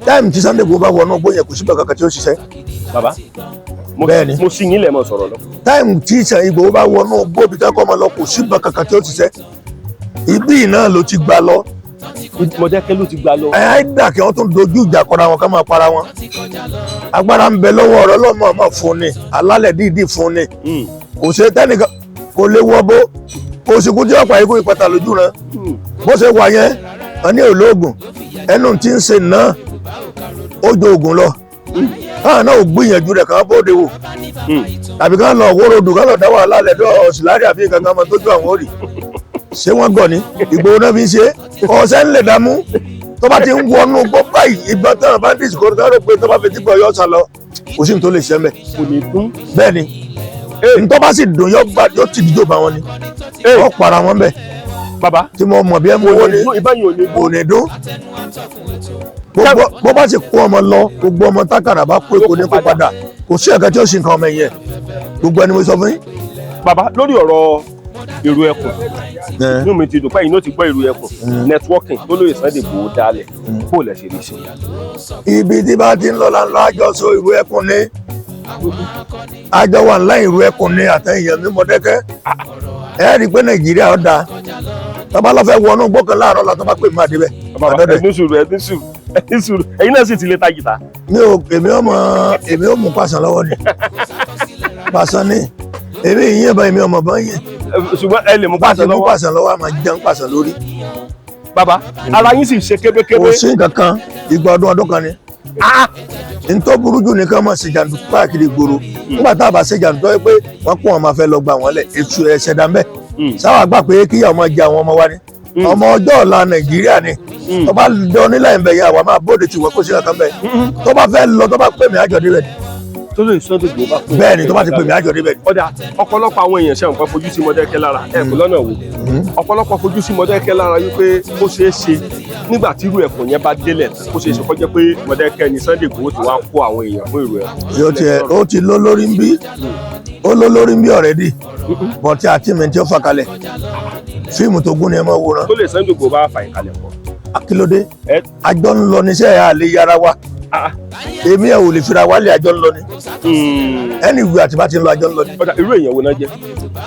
táìmù tí Sunday Igboho bá wọnú igbó yẹn kò síbẹ̀ kankan tí ó ṣiṣẹ́. Bàbá bẹ́ẹ̀ni mo sì yín lẹ̀ mọ́ sọ̀rọ̀ lọ. táìmù tí Igboho bá wọnú igbó bí tẹ́kọ̀ máa lọ kò síbẹ̀ kankan tí ó ṣiṣẹ́. Ibí náà ló ti gbà lọ. Mọdákẹ́kẹ́ ló ti gbà lọ. àìdá kí wọ́n tún dojú ìjà kọra wọn ká máa para wọn. agbára ń bẹ lọ́wọ́ ọ̀rọ̀ lọ́mọ ọmọ fún ni alálẹ̀ dídì fún ni kò ṣe tẹ́nìkan kò lè wọ́ bó kò sì kú tí ọ̀pá ikú ìpàtà lójú rẹ bó ṣe wà yẹn wọn ní olóògùn ẹnu tí ń ṣe náà ó jo oògùn lọ káwọn náà ò gbìyànjú rẹ kàn bóde wò tàbí kàn lọ wórodù kàn lọ dá wàhálà lẹ́dọ̀ ọ̀sìlárí àfi kankan máa tójú àwọn òrì ṣé wọ́n gọ̀ ní Ìgbòho náà fi ń ṣe ọ̀sẹ̀ ń lè dààmú tó bá ti ń wọnú gbọ́ báyìí ìgbà táwọn bandits kò tó rò pé tó bá fi tí gbọ́ yọ sá lọ kò sí ní tó lè ṣe mẹ́. kò ní dún. bẹ́ẹ̀ ni ntọ́ bá sì dùn yọ ti dìjọ́ bá wọn ni wọ́n para wọn bẹ́ẹ̀. Bàbá tí mo mọ̀ bí ẹ mú owó ni kò ní dún. bó bá sì kó ọmọ lọ gbogbo ọmọ tákàrà bá pé kò ní kó padà kò sí ẹ̀ka tí ó sì ń kan ọmọ yẹn gbogbo ẹni mo sọ fún yín. Bàbá lórí ọ̀rọ̀ èrò ẹkùn inú mi ti dùn pé inú ti gbọ́ èrò ẹkùn networking tó lóye Sunday Igboho dálẹ̀ bó lẹ ṣe rí ṣe. ibi tí bá ti ń lọ lánàá àjọsọ ìlú ẹkùn ni àjọ wà ńlá ìlú ẹkùn ni àtẹ̀yìn mi Mọdákẹ́kẹ́ ẹ rí i pé Nàìjíríà ọ̀dà tọ́ba lọ́fẹ́ wọnú gbọ́kàn láàárọ̀ la tọ́ba pè má débẹ̀. ẹni sùúrù ẹ̀yin náà sì ti lè ta jìtá. èmi ò mú pàṣán lọ́wọ́ ni pàṣán ni èmi ìyẹn bá èmi ọmọ bá yẹn. ṣùgbọ́n ẹ lè mú pàṣán lọ́wọ́. pàṣán lọ́wọ́ àmọ́ jẹun pàṣán lórí. Bàbá ara yín sì ṣe kébékébé. kò sí nǹkan kan ìgbà ọdún kan ni. ntọ́ burú jù nìkan mọ̀ sí jàǹdùkú káàkiri ìgboro nígbà tá a bá ṣe jàǹdùkú yẹ pé wọ́n kún wọn máa fẹ́ lọ gba wọn lẹ̀ ètò ẹ̀ṣẹ̀ dàmbẹ́ sáwà gbà pé kíyà ọmọ jẹ àwọn ọmọ wa ni ọmọ ọjọ́ ọ̀la Nàìjíríà ni tó bá lọ nílẹ̀ ìbẹ̀ yẹn àwọn máa bóde tí wọ́n kó sí ọ̀kan bẹ́ẹ̀ tó bá fẹ́ lọ tó bá pè mí àjọ níbẹ̀ tó lè Sunday Igboho bá pè bẹ́ẹ̀ ni tó bá ti pè mí àjọ níbẹ̀ ni. ọ̀dà ọ̀pọ̀lọpọ̀ àwọn èèyàn ṣe nǹkan fojú sí Mọdákẹ́kẹ́ lára ẹ̀kú lọ́nà wo ọ̀pọ̀lọpọ̀ fojú sí Mọdákẹ́kẹ́ lára wípé ó ṣeé ṣe nígbà tí irú ẹ̀kùn yẹn bá délẹ̀ ó ṣeé ṣe kó jẹ́ pé Mọdákẹ́kẹ́ ni Sunday Igboho ti wá kó àwọn èèyàn fún irú ẹ̀kùn. ó ti ló lórí ń bí already bọ̀tí àti mi tí ó fà kalẹ̀ fíìmù tó gún ni ẹ máa wòran. tó lè Sunday Igboho bá fà ìkàlẹ̀ pọ̀. akílódé àjọ ń lọ níṣẹ́ àlè yára wa èmi ẹ̀ ò lè fira wálé àjọ ń lọ ni ẹni ìwé àti bá ti ń lọ àjọ ń lọ ni. irú èèyàn wo náà jẹ́.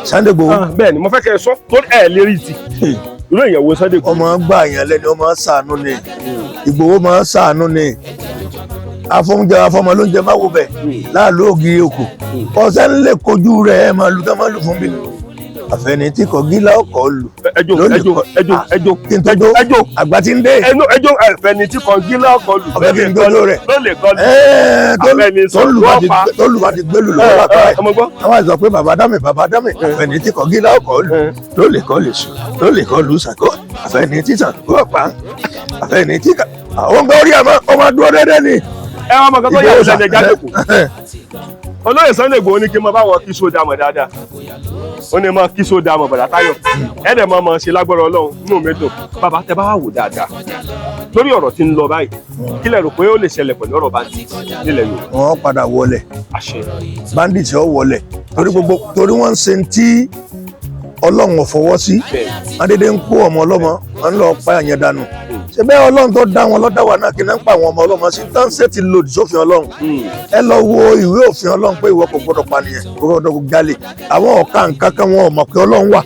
Sunday Igboho. bẹ́ẹ̀ ni mo fẹ́ kẹ́ ẹ sọ torí ẹ̀ lérí ti irú èèyàn wo Sunday Igboho. ọmọ gbà yàn lẹ́ni ọmọ ṣàánú ni Igboho máa ń ṣàánú ni afọmọ lóúnjẹ máa wò bẹ̀ láàlú ògiri òkò ọ̀sẹ̀ ń lè kojú rẹ̀ ẹ̀ máa lu tá máa lù fún mi àfẹni tí kò gíla ọkọ̀ lù. ẹjọ́ àgbà tí ń dé. ẹjọ́ àfẹni tí kò gíla ọkọ̀ lù. ọbẹ̀ kí n gbọ́dọ̀ rẹ̀. lólè kọlu. tó lù bá ti gbẹ́lù lọ́wọ́ látọ̀ ẹ̀. àwọn àìsàn pé bàbá dámì àfẹni tí kò gíla ọkọ̀ lù. lólè kọ́ lè sùn lólè kọ́ lù sàkó àfẹni tí sàn kó ọ̀pá àfẹni tí kà. àwọn nǹkan orí ọmọ dúró déédéé ni. ẹ wá mọ kókó yàrá ìṣẹ̀lẹ̀ jáde kù. Olóyè Sunday Igboho ní kí n máa bá wọn kí sódà mọ̀ dáadáa ó ní máa kí sódà mọ̀ bàdà táyọ̀ ẹ̀ẹ́dẹ̀ máa ṣe lágbára Ọlọ́run inú mi dùn bàbá tẹ bá wà wò dáadáa lórí ọ̀rọ̀ tí ń lọ báyìí kí lẹ rò pé ó lè ṣẹlẹ̀ pẹ̀lú ọ̀rọ̀ bandit nílẹ̀ Yorùbá. wọ́n padà wọlé bandit yóò wọlé torí wọ́n ń ṣe tí Ọlọ́run ò fọwọ́ sí adédé ń kó ọmọ ọlọ́mọ wọn lọ pa àyàn dànù ṣe bẹ́ẹ̀ Ọlọ́run tó dá wọn lọ́dá wa náà kí náà ń pa àwọn ọmọ ọlọ́mọ sí táǹsẹ̀ ti lòdì sófin Ọlọ́run ẹ lọ wo ìwé òfin Ọlọ́run pé ìwọ kò gbọdọ̀ pànìyàn kò gbọdọ̀ jalè àwọn ọ̀ka nǹkan kan wọn ò mọ̀ pé Ọlọ́run wà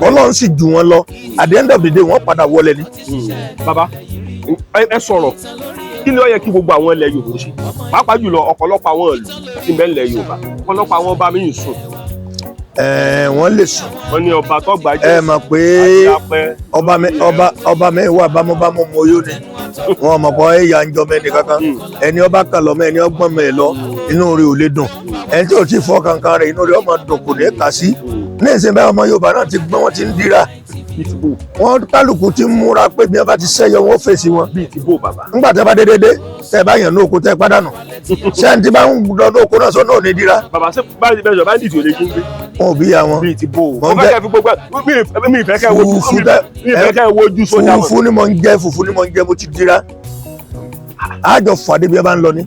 Ọlọ́run sì jù wọn lọ at the end of the day wọ́n padà wọlé ni. Bàbá ẹ sọ̀rọ̀ kí ni ó yẹ kí gbogbo àwọn ilẹ̀ Yorùbá ṣe pàápàá jùlọ ọ̀pọ̀lọpọ̀ àwọn ìlú tí ń bẹ ilẹ̀ Yorùbá ọ̀pọ̀lọpọ̀ àwọn ọba míì sùn wọ́n lè sùn. wọ́n ní ọba tó gbàjẹ́. ẹ mọ̀ pé ọba mi wà bámúbámú mọ́yó ni wọn mọ̀ pé ẹ̀yà ń jọ mẹ́ni kankan ẹni ọba kan lọ mẹ́ni ọgbọ́n mẹ́ lọ inú rẹ̀ ò lè dùn ẹni tí ò tí fọ́ kankan rẹ̀ inú rẹ̀ ọmọ dùn kò ní kà sí ní ìsìn báyọ̀ ọmọ Yorùbá náà ti gbọ́n wọ́n ti ń dira wọ́n kálukú ti ń múra pé bí wọ́n bá ti sẹ́yọ wọ́n fèsì wọn. bíi ti bó bàbá. ńgbà tẹ́ bá dédédé tẹ́ bá yàn ní oko tẹ́ pàdánù sẹ́ńtì bá ń lọ ní oko náà sọ náà ní dira. bàbá ṣe báyìí bẹ́ẹ̀ sọ bá ń dìtò lè jí ń gbé. wọn ò bí ya wọn. bíi ti bó o. mo fẹ́ kẹ́ fi gbogbo mi ìfẹ́ kẹ́ wojú sójà mọ́. fùfú ni mo ń jẹ mo ti dira. àjọ fàdé bí ẹ bá ń lọ ní.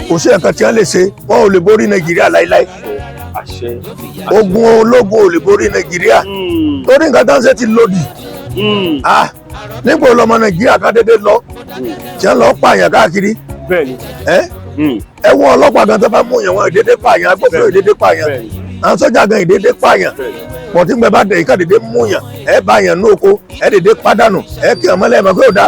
kò sí ẹ̀ka tí wọ́n lè ṣe wọn ò lè borí Nàìjíríà láíláí. ogun ológun ò lè borí Nàìjíríà torí nǹkan tó ń ṣe ti lòdì nígbà olọmọ Nàìjíríà ká dédé lọ tí wọ́n lọ pààyàn káàkiri ẹ̀wọ̀n ọlọ́pàá gan tó bá mú yàn wọn ìdédé pààyàn agbófinró ìdédé pààyàn àwọn sọ́jà gan ìdédé pààyàn pọ̀tí gbẹ bá dẹ̀ yìí ká dédé mú yàn bá yàn ní oko dédé pàdánù kí ọmọ lẹ́yìn mọ̀ pé ó dá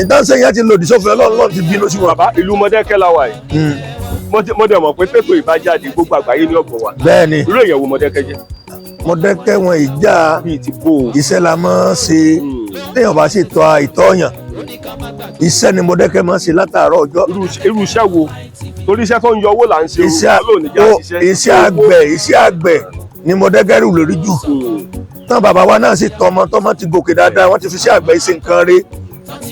ìtànṣe yẹn ti lòdì sófin Ọlọ́run ti bínú sí wọn. bàbá ìlú Mọdákẹ́kẹ́ la wà yìí mo dẹ̀ mọ̀ pé tètò ìbájáde gbogbo àgbáyé ní ọ̀gbọ̀n wa. bẹ́ẹ̀ni irú èèyàn wo Mọdákẹ́kẹ́ jẹ́. Mọdákẹ́kẹ́ wọn ìjà iṣẹ́ la máa ń ṣe téèyàn bá sì tọ́ ìtọ́yàn iṣẹ́ ni Mọdákẹ́kẹ́ máa ń ṣe látàárọ̀ ọjọ́. irú iṣẹ́ wo torí iṣẹ́ tó ń yọ owó là ń ṣe iṣẹ́ àgbẹ̀ ni Mọdákẹ́kẹ́ rù lórí jù tán bàbá wa náà sì tọmọ ti gòkè dáadáa wọ́n ti fi iṣẹ́ àgbẹ̀ ṣe nǹkan rí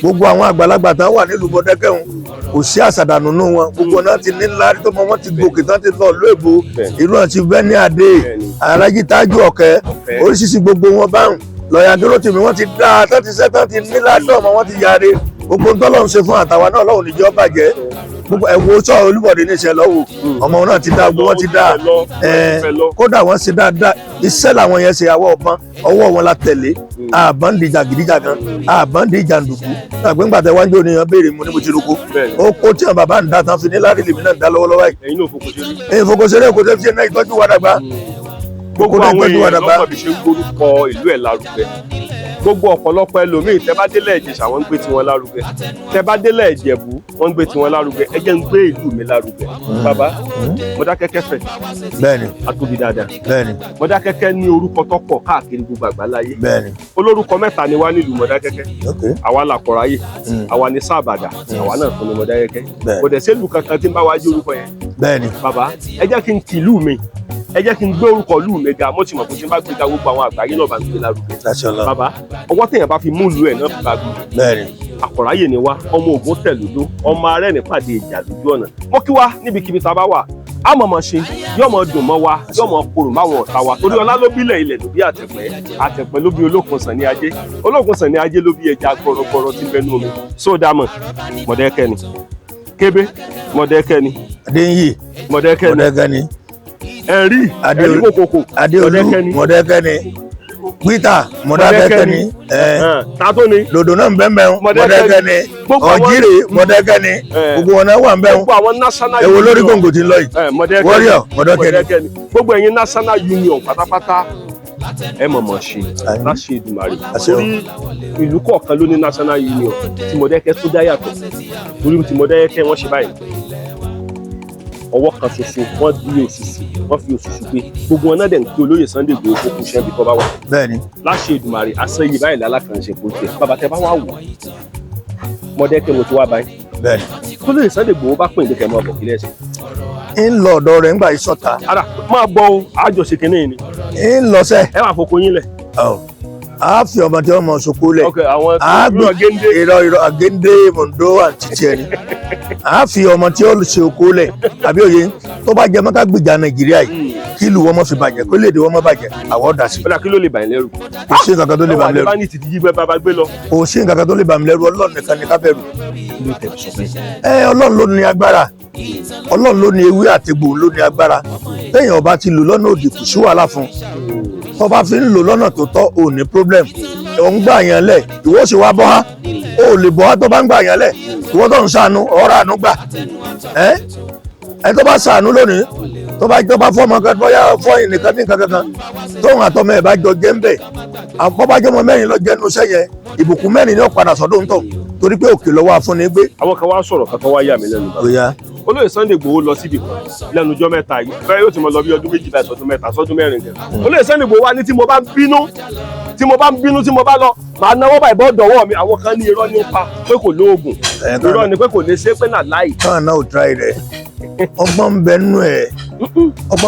gbogbo àwọn àgbàlagbà tán wà nílùú Mọdákẹ́kẹ́ kò sí àṣàdànù nù wọn gbogbo náà ti ní ńlá tó mọ wọn ti gòkè tán ti lọ lóòbó irú àti Bẹ́ní Adé Aláàjì Tájú Ọ̀kẹ́ oríṣiríṣi gbogbo wọn báwọn lọ́ọ̀yà Dúrótìmí wọ́n ti dá tán ti sẹ́ tán ti ní ládọ́ọ̀mọ́ wọ́n ti yáre gbogbo ntọ́lọ́run ṣe fún àtàwa náà Ọlọ́run níjọ́ bàjẹ́ gbogbo ẹ̀wọ̀ sọ Olúbọ̀dé níṣẹ́ lọ́wọ́ ọmọ náà ti dá gbogbo wọn ti dá kódà wọ́n ṣe dáadáa iṣẹ́ làwọn yẹn ṣe àwọ̀ ọ̀bọ̀n ọwọ́ wọn la tẹ̀lé àbáǹdìjà gidijagan àbáǹdìjà ndùkú àgbẹ̀ngbà tẹ wájú oníyan béèrè mu ní mo ti roko ó kó tí àwọn bàbá ń dá tán fi ní lárí lèmi náà ń dá lọ́wọ́lọ́wọ́ yìí. ẹ̀yin náà fòkò ṣeré. èyí fòkò ṣeré kò tẹ́ fi ṣe náà ìtọ́jú wa dàgbà. gbogbo àwọn èèyàn lọ́kàn bí ṣe ń gbórúkọ ìlú ẹ̀ lárugẹ gbogbo ọ̀pọ̀lọpọ̀ ẹlòmíì tẹ́ bá délẹ̀ Ìjẹ̀ṣà wọ́n ń gbé tiwọn lárugẹ tẹ́ bá délẹ̀ Ìjẹ̀bú wọ́n ń gbé tiwọn lárugẹ ẹ jẹ́ ń gbé ìlú mi lárugẹ. bàbá Mọdákẹ́kẹ́ fẹ̀. bẹ́ẹ̀ni. atóbi dáadáa. bẹ́ẹ̀ni. Mọdákẹ́kẹ́ ní orúkọ tó pọ̀ káàkiri gbogbo àgbáláyé. bẹ́ẹ̀ni. olórúkọ mẹ́ta ni wá nílùú Mọdákẹ́kẹ́. àwa làkọ̀ráyè àwa ní Sábàdà àwa náà fún ní Mọdákẹ́kẹ́. kò dẹ̀ sẹ́lù kankan tí ń bá wá jẹ́ orúkọ yẹn. bẹ́ẹ̀ni. bàbá ẹ jẹ́ kí n kì ìlú mi ẹ jẹ́ kí n gbé orúkọ ìlú mi ga mo ti mọ̀ pé tí n bá gbé ga gbogbo àwọn àgbáyé náà bá ń gbé lárugẹ. bàbá ọwọ́ téèyàn bá fi mú ìlú ẹ̀ náà fi bá gbé. bẹ́ẹ̀ni. àkọ̀ráyè ni wá ọmọ Ògún tẹ̀lódó ọmọ arẹ́rìn pàdé ìjà lójú ọ̀nà mo kí wá níbikíbi tá a bá wà á mọ̀ mọ̀ ṣe yóò mọ̀ dùn mọ́ wa yóò mọ̀ korò máwọn ọ̀tá wa torí ọlá ló bílẹ̀ ilẹ̀ ló bí àtẹ̀pẹ́ ló bí Olókun Sàní Ajé Olókun Sàní Ajé ló bí ẹja gbọ̀rọ̀gbọ̀rọ̀ tí ń bẹ nú omi sódàmọ̀ Mọdákẹ́kẹ́ ni Kébé Mọdákẹ́kẹ́ ni Adéyìí Mọdákẹ́kẹ́ ni ẹ̀rí kòkòkò Adéolú Mọdákẹ́kẹ́ ni Peter Mọdákẹ́kẹ́ ni tàtó ni dòdò náà ń bẹ́ mẹ́ Mọdákẹ́kẹ́ ni Ọ̀jírè Mọdákẹ́kẹ́ ni gbogbo wọn náà wà ń bẹ́ gbogbo àwọn national union èwo lórí gbòǹgbò tí ń lọ yìí Warrior Mọdákẹ́kẹ́ ni gbogbo ẹ̀yin national union pátápátá ẹ mọ̀mọ́ ṣe láṣẹ Èdùmàrè torí ìlú kọ̀ọ̀kan ló ní national union tí Mọdákẹ́kẹ́ tó dá yàtọ̀ torí tí Mọdákẹ́kẹ́ wọ́n ṣe báyìí ọwọ́ kan ṣoṣo wọ́n di òṣùṣù wọ́n fi òṣùṣù gbé gbogbo wọn náà dẹ̀ ń pé olóyè Sunday Igboho kó kú iṣẹ́ bí tó bá wà. bẹ́ẹ̀ni. láṣẹ Èdùmàrè àṣeyí báyìí lálákànṣe kò tiẹ̀ bàbá tẹ bá wà wò Mọdákẹ́kẹ́ mo ti wá báyìí. bẹ́ẹ̀ni. olóyè Sunday Igboho bá pín ìdíkẹ́ mọ́ ọ̀bọ̀ kílẹ̀ ẹ̀sìn. ń lọ ọ̀dọ̀ rẹ̀ ńgbà ìsọ̀ta. ara máa gbọ́ o àjọṣe kìíní ni. ń lọ sẹ́. ẹ wà foko yín lẹ̀. a fi ọmọ tí wọn mọ soko lẹ a gbé irọ́ agéńdé mọ̀ndó àti tiẹ̀ ni a fi ọmọ tí ó ṣe oko lẹ àbí òye tó bá jẹ mọ́ká gbìjà Nàìjíríà yìí kí ìlú wọn mọ́ fi bàjẹ́ kó lè dé wọn mọ́ bàjẹ́ àwọn ọ̀dà sí. kí ló lè bà yín lẹ́rù. kò sí nǹkan kan tó lè bà mí lẹ́rù. kò sí nǹkan kan tó lè bà mí lẹ́rù Ọlọ́run nìkan ni ká bẹ̀rù. Ọlọ́run ló ní agbára Ọlọ́run ló ní ewé àtegbò ló ní agbára téèyàn bá ti lò lọ́nà òdì kò sí wàhálà fún un tó bá fi ń lò lọ́nà tó tọ́ ò ní problem ò ń gbà yàn lẹ̀ ìwọ sì wá bọ́ ha ó lè bọ́ ha tó bá ń gbà yàn lẹ̀ ìwọ tó ń ṣàánú ọ̀rọ̀ àánú gbà ẹ tó bá ṣàánú lónìí tó bá fọ́ ọmọ kan bóyá fọ́ ìnìkan ní nǹkan kankan tóun àtọmọ ẹ̀ bá jọ jẹ́ ń bẹ̀ àpọ̀ bá jọmọ mẹ́rin lọ jẹ́nu iṣẹ́ yẹn ìbùkún mẹ́rin ni ó padà sọ́dọ̀ ń tọ̀ torí pé òkè lọ́wọ́ afúnni gbé. àwọn kan wá sọ̀rọ̀ kankan wá yà mí lẹ́nu bá olóyè Sunday Igboho lọ síbi lẹ́nu ọjọ́ mẹ́ta yìí bẹ́ẹ̀ yóò ti mọ lọ bí ọdún méjì báyìí sọdún mẹ́ta sọdún mẹ́rin gan olóyè Sunday Igboho wá ní tí mo bá ń bínú tí mo bá lọ màá náwó báyìí bọ́ dọ̀wọ́ mi àwọn kan ní irọ́ ní pa pé kò lóògùn irọ́ ni pé kò lè ṣe pé náà láì. káwọn náà ò try rẹ ọgbọ́n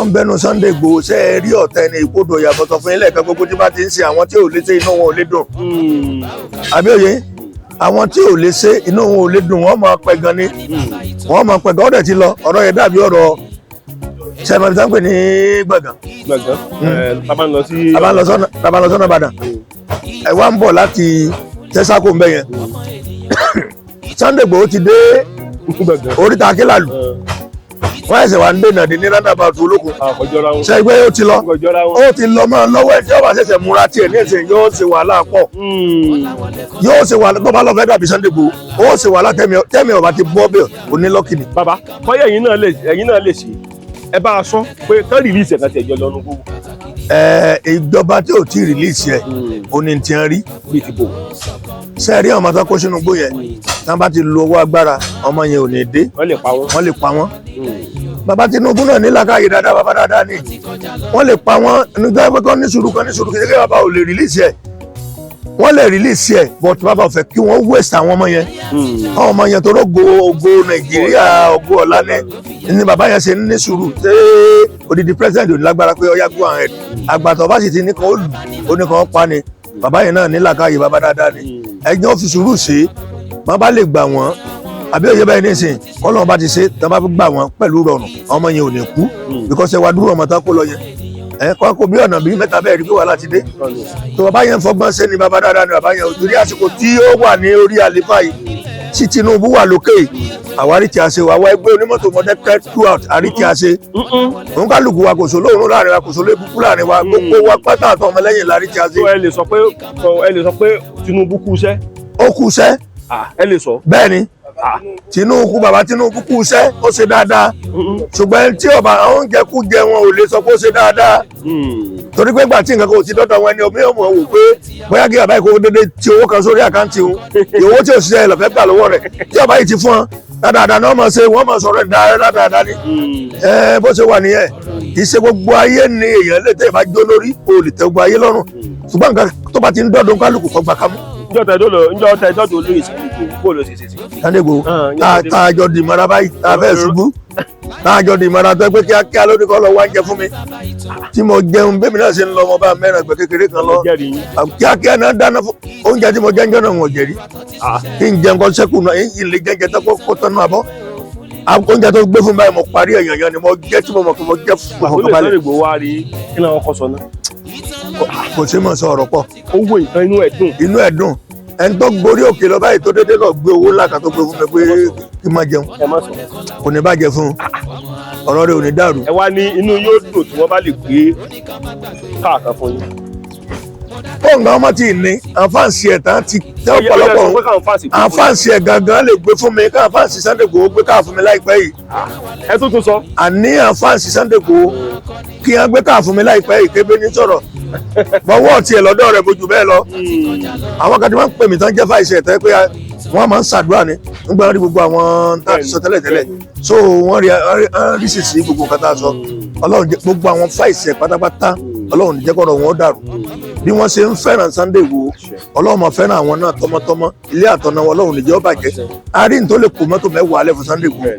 ń bẹnu Sunday Igboho ṣe é rí ọ̀tá ẹni ìkódò ìyàbọ̀tọ̀ fún ilé ẹ̀ka gbogbo tí bá ti ń ṣe àwọn tí ò lè ṣe inú wọn ò lè dùn àbí òye àwọn tí ò lè ṣe inú wọn ò lè dùn wọ́n máa pẹ́ gan ni wọ́n máa pẹ́ gan ọ̀dẹ̀ ti lọ ọ̀rọ̀ yẹn dàbí ọ̀rọ̀ sẹ́mi tí wọ́n pè ní gbọ̀ngàn tàbá ń lọ sọ́nà Ìbàdàn ẹ̀ wá ń bọ̀ láti tẹ́sàkó mbẹ́ yẹn Sunday Igboho ti dé oríta akílàlù wọ́n ẹ̀sẹ̀ wà ń dènà dé ní roundabout olókun ṣe pé ó ti lọ mọ́ lọ́wọ́ ẹ̀ tí ọba ṣẹ̀ṣẹ̀ múra tiẹ̀ ní ẹ̀sẹ̀ yóò ṣe wàhálà pọ̀ yóò ṣe wàhálà tó bá lọ fẹ́ dàbí Sunday Igboho ó ṣe wàhálà tẹ́mi ọba ti bọ́ bẹ́ẹ̀ onílọ́kìnì. bàbá bọ́yá ẹ̀yin náà lè ṣe ẹ bá a sọ pé kán rìlíìsì ẹ̀ka tẹ̀jọ́ lọ́nu gbogbo. ìjọba tí ò tí ì rìlíìsì ẹ̀ oní ti ń rí bíi ti bò. sẹ́ẹ̀rí àwọn ọmọ tó kó sínú gbó yẹn tí wọ́n bá ti lo owó agbára ọmọ yẹn ò ní dé wọ́n lè pa wọ́n. bàbá Tinubu náà ní làákàyè dáadáa bàbá dáadáa ni wọ́n lè pa wọ́n nígbà pé kán ní sùúrù kí bàbá ò lè rìlíìsì ẹ̀ wọ́n lè rìlíìsì ẹ̀ but bàbá ò fẹ́ kí wọ́n waste àwọn ọmọ yẹn àwọn ọmọ yẹn tó rógo ògo Nàìjíríà ògo ọ̀la ni bàbá yẹn ṣe ní sùúrù ṣé odidi president ò ní lágbára pé ọyá go ahead àgbàtọ̀ bá sì ti ní kan ó lù ó ní kan ó pa ni bàbá yẹn náà ní làákàyè bàbá dáadáa ni ẹjọ́ fi sùúrù ṣe bàbá lè gbà wọ́n àbí òye báyìí nísìnyí kọ́lọ́n bá ti ṣe tí wọ́n bá gbà wọ́n pẹ̀lú rọrùn ọmọ yẹn ò ní kú because ẹ wá dúró ọmọ tán kó lọ yẹn kọ́ kó bí ọ̀nà bíi mẹ́ta bẹ́ẹ̀ rí pé wàhálà ti dé tó bàbá yẹn fọgbọ́n ṣe ni bàbá dáadáa ni bàbá yẹn ò torí àsìkò tí ó wà ní orí àlefa yìí tí Tinubu wà lókè àwárí tí a ṣe wà wá ẹgbẹ́ onímọ́tò mọ́tẹ́tẹ́ throughout àrí tí a ṣe òun kálukú wa kò sọ lóòrùn láàrin wa kò sọ lébùkú láàrin wa gbogbo wa pátá àtọ ọmọlẹ́yìn láàrí tí a ṣe. ẹ lè sọ pé Tinubu kú iṣẹ́. ó kú iṣẹ́. ẹ lè sọ. bẹ́ẹ̀ ni bàbá Tinubu kú iṣẹ́ ó ṣe dáadáa ṣùgbọ́n tí ọba oúnjẹ kú jẹ wọn ò lè sọ pé ó ṣe dáadáa torí pé gbà tí nǹkan kan ò ti dọ́dọ̀ wọn ẹni omi ọmọ wò pé bóyá kí bàbá ìkó dédé tí owó kan sórí àkáǹtì òun ìwọ tí òṣìṣẹ́ ìlọ̀fẹ́ gbà lọ́wọ́ rẹ̀ tí ọba yìí ti fún ọ dáadáa náà mọ̀ ṣe wọ́n mọ̀ sọ̀rọ̀ dáadáa ni bó ṣe wà nìyẹn kì í ṣe gbogbo ayé ni èèyàn lè tẹ́ ìbá jó lórí o lè tẹ́ gbogbo ayé lọ́rùn ṣùgbọ́n nǹkan tó bá ti ń dọ́dún kálukú kọ́ gbà kámú. njọ́ tẹ dọ́dọ̀ olóyè kó ló ṣe ṣe sí. Sunday Igboho tá a jọ di ìmọ̀ra báyìí tá a fẹ́ ṣubú tá a jọ di ìmọ̀ra tó pé kíákíá lórí kọ́ lọ wá ń jẹ fún mi tí mo jẹun bẹ́ẹ̀ mi náà ṣe ń lọ ọmọ bá mẹ́rin ẹgbẹ́ kékeré kan lọ kíákíá náà dáná fún oúnjẹ tí mo jẹ́ ń jọ́ náà wọ̀n jẹ̀rí kí n jẹun kọ́ sẹ́kù náà yìí lè jẹ́ jẹ́ tó kó tán náà bọ́ oúnjẹ tó gbé fún báyìí mo parí ẹ̀yàn yẹn ni mo jẹ́ tí mo mọ̀ pé mo jẹ́ fún àwọn kan balẹ̀. Sunday Igboho wá rí kí náà ọkọ̀ sọ náà. kò sí mọ̀ sọ ọ̀rọ̀ pọ̀. owó ìtàn inú ẹ̀ dùn ẹni tó gborí òkè lọ báyìí tó dédé lọ gbé owó ńlá kan tó gbé fún mi pé kí n máa jẹun kò ní bàjẹ́ fún un ọ̀rọ̀ rẹ̀ ò ní dàrú. ẹ wá ní inú yóò dùn tí wọ́n bá lè gbé káàkan fún yín. fóònù ọmọ tí ì ní àǹfààní ẹ̀ tán ti tẹ́ ọ̀pọ̀lọpọ̀ àǹfààní ẹ̀ gangan lè gbé fún mi káàfààní Sunday Igboho gbé káà fún mi láìpẹ́ yìí. ẹ tuntun sọ. àní àǹfààní Sunday Igboho kí wọ́n gbé káà fún mi láìpẹ́ yìí kébé ní sọ̀rọ̀ bọ́wọ́ tiẹ̀ lọ́dọ̀ rẹ̀ bójú bẹ́ẹ̀ lọ. àwọn kan tí wọ́n ń pè mí tán jẹ́ fàìsì ẹ̀ tẹ́ pé wọ́n máa ń ṣàdúrà ní nígbà wọn rí gbogbo àwọn tá a ti sọ tẹ́lẹ̀ so wọ́n rí sísì gbogbo nǹkan tá a sọ ọlọ́run jẹ́ gbogbo àwọn fàìsì ẹ̀ pátápátá ọlọ́run jẹ́ kọ́rọ̀ wọn dàrú bí wọ́n ṣe ń fẹ́ràn Sunday Igboho ọlọ́run máa fẹ́ràn àwọn náà tọmọtọmọ ilé àtọ̀nà wọn ọlọ́run níjẹ́ ó bàjẹ́ àárín tó lè kó mọ́tò mẹ́wàá alẹ́ fún Sunday Igboho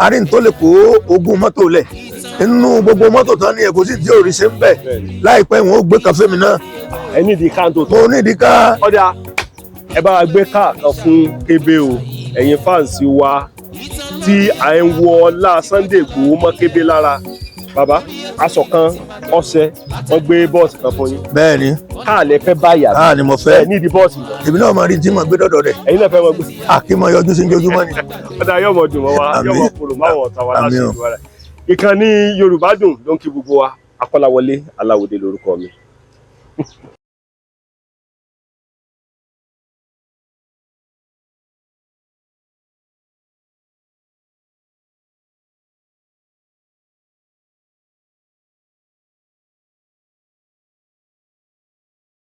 àárín tó lè kó 20 mọ́tò lẹ̀ inú gbogbo mọ́tò tán ní ẹ̀kọ́ sí tí ò rí ṣe ń bẹ̀ láìpẹ́ wọn ó gbé kàfé mi náà. ẹ ní ìdí ká tó tó. mo ní ìdí ká. ọ̀dà ẹ bá gbé káàkan fún Kébé o ẹ̀yin fáǹsì wa tí à ń wọ ọlá Sunday Igboho mọ́ Kébé lára bàbá aṣọ kan ọṣẹ wọn gbé bọ́ọ̀sì kan fún yín. bẹ́ẹ̀ni. káàlẹ̀ fẹ́ báyà. káà ni mo fẹ́. ẹ ní ìdí bọ́ọ̀sì lọ. èmi náà máa rí tí mo gbé dọ́dọ̀ rẹ̀. ẹ̀yin náà fẹ́ mọ gbé. kí mo yọjú sí ojoojúmọ́ ni. ọ̀dà yóò mọ̀ dùn mọ́ wa yóò mọ̀ kúrò máwọn ọ̀tá wa láti ìlú wa rẹ̀. ìkànnì Yorùbá Dùn ló ń kí gbogbo wa Akọ́láwọlé Aláwòdé lórúkọ mi.